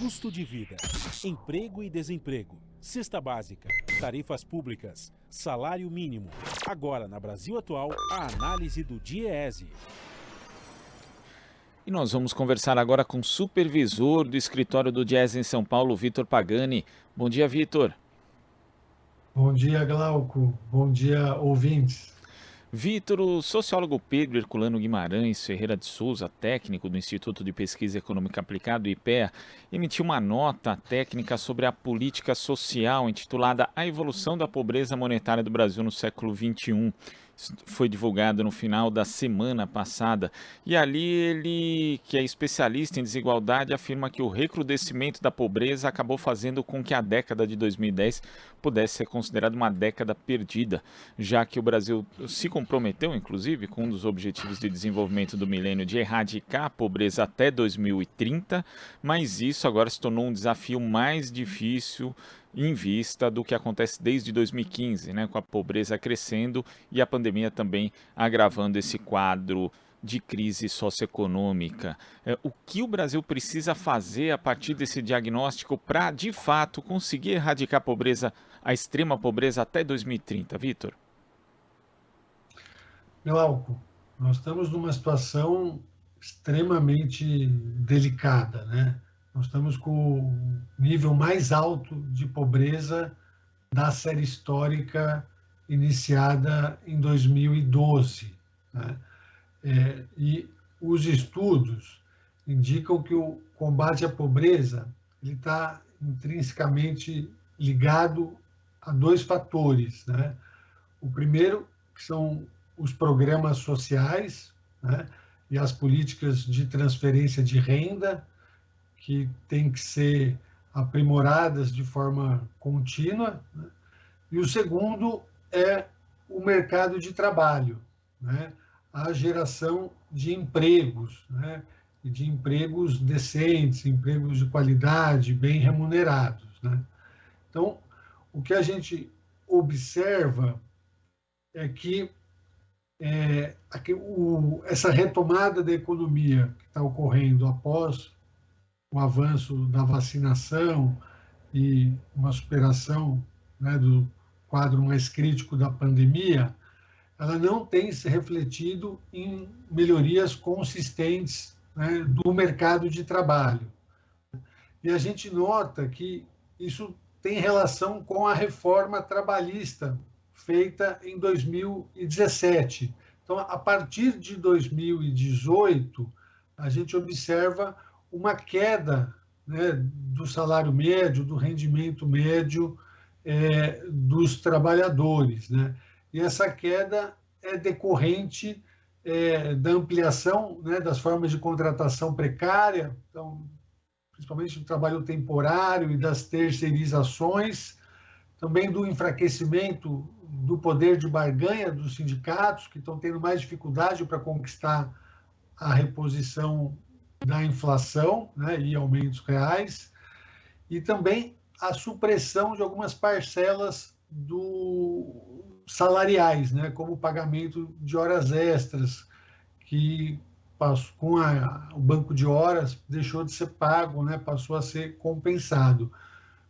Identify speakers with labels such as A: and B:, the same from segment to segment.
A: custo de vida, emprego e desemprego, cesta básica, tarifas públicas, salário mínimo. Agora, na Brasil Atual, a análise do DIEESE.
B: E nós vamos conversar agora com o supervisor do escritório do DIEESE em São Paulo, Vitor Pagani. Bom dia, Vitor.
C: Bom dia, Glauco. Bom dia, ouvintes.
B: Vitor, o sociólogo Pedro Herculano Guimarães Ferreira de Souza, técnico do Instituto de Pesquisa Econômica Aplicada, IPEA, emitiu uma nota técnica sobre a política social intitulada A Evolução da Pobreza Monetária do Brasil no século XXI. Isso foi divulgado no final da semana passada. E ali ele, que é especialista em desigualdade, afirma que o recrudescimento da pobreza acabou fazendo com que a década de 2010 pudesse ser considerada uma década perdida, já que o Brasil se comprometeu, inclusive, com um dos objetivos de desenvolvimento do milênio de erradicar a pobreza até 2030, mas isso agora se tornou um desafio mais difícil em vista do que acontece desde 2015, né, com a pobreza crescendo e a pandemia também agravando esse quadro de crise socioeconômica. O que o Brasil precisa fazer a partir desse diagnóstico para, de fato, conseguir erradicar a pobreza, a extrema pobreza até 2030, Vitor?
C: Glauco, nós estamos numa situação extremamente delicada, né? Nós estamos com o nível mais alto de pobreza da série histórica iniciada em 2012. Né? E os estudos indicam que o combate à pobreza está intrinsecamente ligado a dois fatores. Né? O primeiro, que são os programas sociais, né? E as políticas de transferência de renda, que têm que ser aprimoradas de forma contínua, né? E o segundo é o mercado de trabalho, né? A geração de empregos, né? E de empregos decentes, empregos de qualidade, bem remunerados, né? Então, o que a gente observa é que essa retomada da economia que está ocorrendo após o avanço da vacinação e uma superação, né, do quadro mais crítico da pandemia, ela não tem se refletido em melhorias consistentes, né, do mercado de trabalho. E a gente nota que isso tem relação com a reforma trabalhista feita em 2017. Então, a partir de 2018, a gente observa uma queda, né, do salário médio, do rendimento médio dos trabalhadores, né? E essa queda é decorrente da ampliação, né, das formas de contratação precária, então, principalmente do trabalho temporário e das terceirizações, também do enfraquecimento do poder de barganha dos sindicatos, que estão tendo mais dificuldade para conquistar a reposição da inflação, né, e aumentos reais, e também a supressão de algumas parcelas salariais, né, como o pagamento de horas extras, que com o banco de horas deixou de ser pago, né, passou a ser compensado.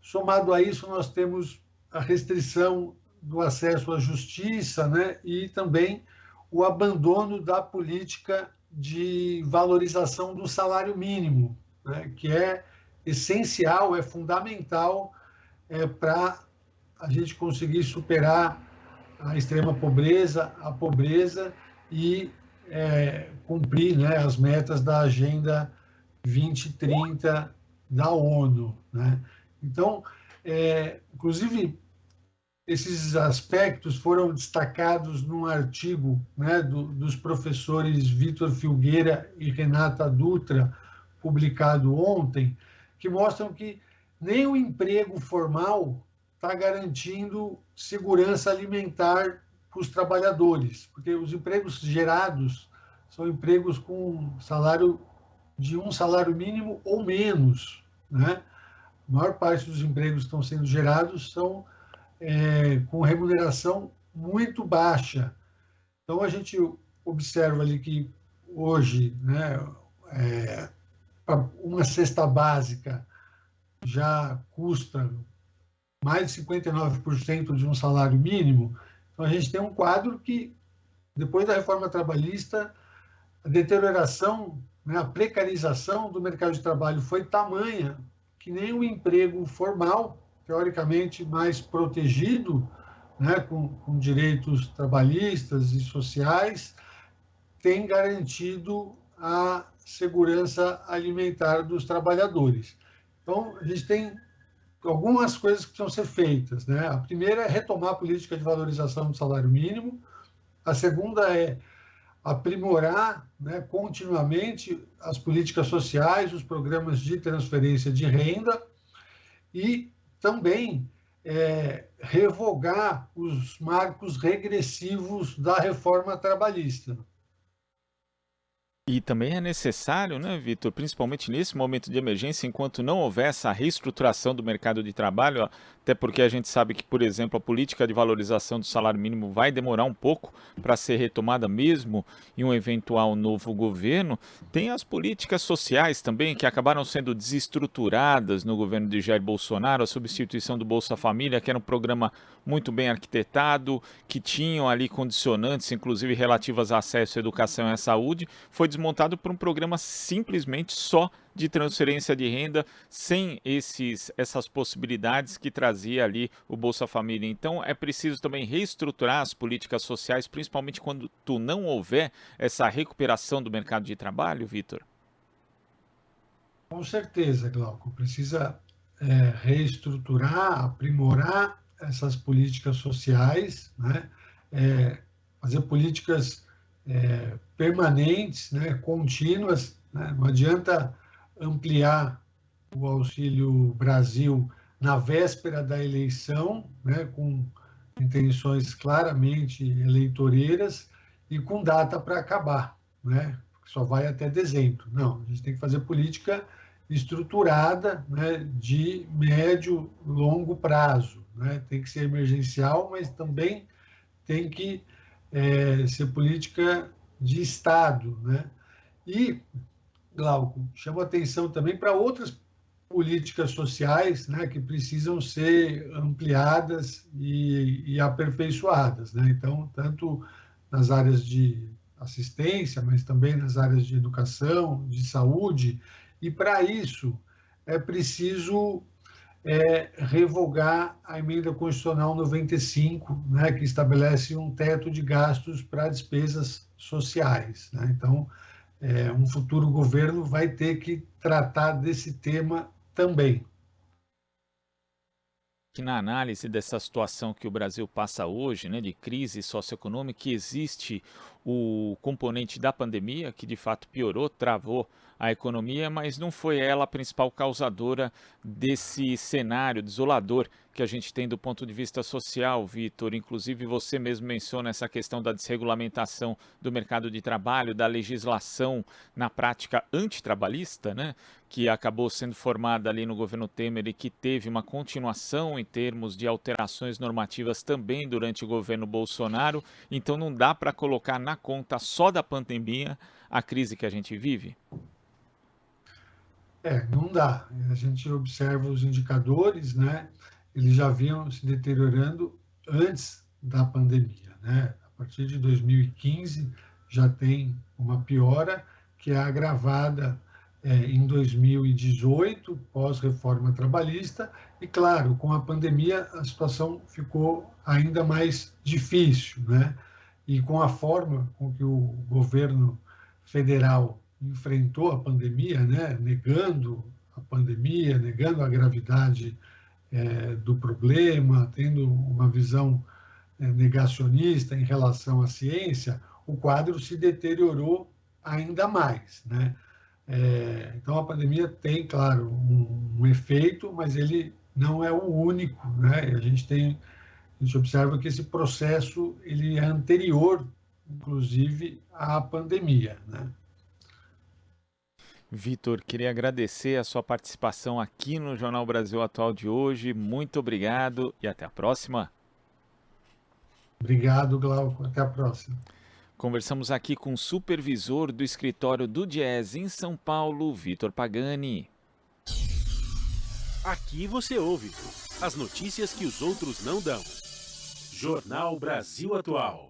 C: Somado a isso, nós temos a restrição do acesso à justiça, né, e também o abandono da política de valorização do salário mínimo, né, que é essencial, é fundamental para a gente conseguir superar a extrema pobreza, a pobreza e cumprir, né, as metas da Agenda 2030 da ONU. Né? Então, inclusive, esses aspectos foram destacados num artigo, né, dos professores Vitor Filgueira e Renata Dutra, publicado ontem, que mostram que nem o emprego formal está garantindo segurança alimentar para os trabalhadores, porque os empregos gerados são empregos com salário de um salário mínimo ou menos, né? A maior parte dos empregos que estão sendo gerados são com remuneração muito baixa. Então, a gente observa ali que hoje, né, uma cesta básica já custa mais de 59% de um salário mínimo. Então, a gente tem um quadro que, depois da reforma trabalhista, a deterioração, né, a precarização do mercado de trabalho foi tamanha que nem o emprego formal, teoricamente mais protegido, né, com direitos trabalhistas e sociais, tem garantido a segurança alimentar dos trabalhadores. Então, a gente tem algumas coisas que precisam ser feitas, né? A primeira é retomar a política de valorização do salário mínimo. A segunda é aprimorar, né, continuamente as políticas sociais, os programas de transferência de renda e também revogar os marcos regressivos da reforma trabalhista.
B: E também é necessário, né, Vitor, principalmente nesse momento de emergência, enquanto não houver essa reestruturação do mercado de trabalho, até porque a gente sabe que, por exemplo, a política de valorização do salário mínimo vai demorar um pouco para ser retomada mesmo em um eventual novo governo, tem as políticas sociais também que acabaram sendo desestruturadas no governo de Jair Bolsonaro, a substituição do Bolsa Família, que era um programa muito bem arquitetado, que tinham ali condicionantes, inclusive relativas a acesso à educação e à saúde, foi desmontado por um programa simplesmente só de transferência de renda, sem essas possibilidades que trazia ali o Bolsa Família. Então é preciso também reestruturar as políticas sociais, principalmente quando não houver essa recuperação do mercado de trabalho, Vitor?
C: Com certeza, Glauco. Precisa reestruturar, aprimorar essas políticas sociais, né? Fazer políticas permanentes, né? Contínuas, né? Não adianta ampliar o Auxílio Brasil na véspera da eleição, né? Com intenções claramente eleitoreiras e com data para acabar, né? Só vai até dezembro. Não, a gente tem que fazer política estruturada, né, de médio, longo prazo, né? Tem que ser emergencial, mas também tem que ser política de Estado, né? E, Glauco, chamo atenção também para outras políticas sociais, né, que precisam ser ampliadas e aperfeiçoadas, né? Então, tanto nas áreas de assistência, mas também nas áreas de educação, de saúde, e para isso é preciso revogar a emenda constitucional 95, né, que estabelece um teto de gastos para despesas sociais, né? Então, um futuro governo vai ter que tratar desse tema também.
B: Que na análise dessa situação que o Brasil passa hoje, né, de crise socioeconômica, existe o componente da pandemia, que de fato piorou, travou a economia, mas não foi ela a principal causadora desse cenário desolador que a gente tem do ponto de vista social, Vitor. Inclusive você mesmo menciona essa questão da desregulamentação do mercado de trabalho, da legislação na prática antitrabalhista, né, que acabou sendo formada ali no governo Temer e que teve uma continuação em termos de alterações normativas também durante o governo Bolsonaro. Então não dá para colocar na conta só da pandemia a crise que a gente vive?
C: Não dá. A gente observa os indicadores, né? Eles já vinham se deteriorando antes da pandemia, né? A partir de 2015 já tem uma piora que é agravada em 2018, pós-reforma trabalhista, e claro, com a pandemia a situação ficou ainda mais difícil, né? E com a forma com que o governo federal enfrentou a pandemia, né? Negando a pandemia, negando a gravidade do problema, tendo uma visão negacionista em relação à ciência, o quadro se deteriorou ainda mais, né? Então, a pandemia tem, claro, um efeito, mas ele não é o único, né? A gente observa que esse processo ele é anterior, inclusive, à pandemia, né?
B: Vitor, queria agradecer a sua participação aqui no Jornal Brasil Atual de hoje. Muito obrigado e até a próxima.
C: Obrigado, Glauco. Até a próxima.
B: Conversamos aqui com o supervisor do escritório do Diese em São Paulo, Vitor Pagani.
A: Aqui você ouve as notícias que os outros não dão. Jornal Brasil Atual.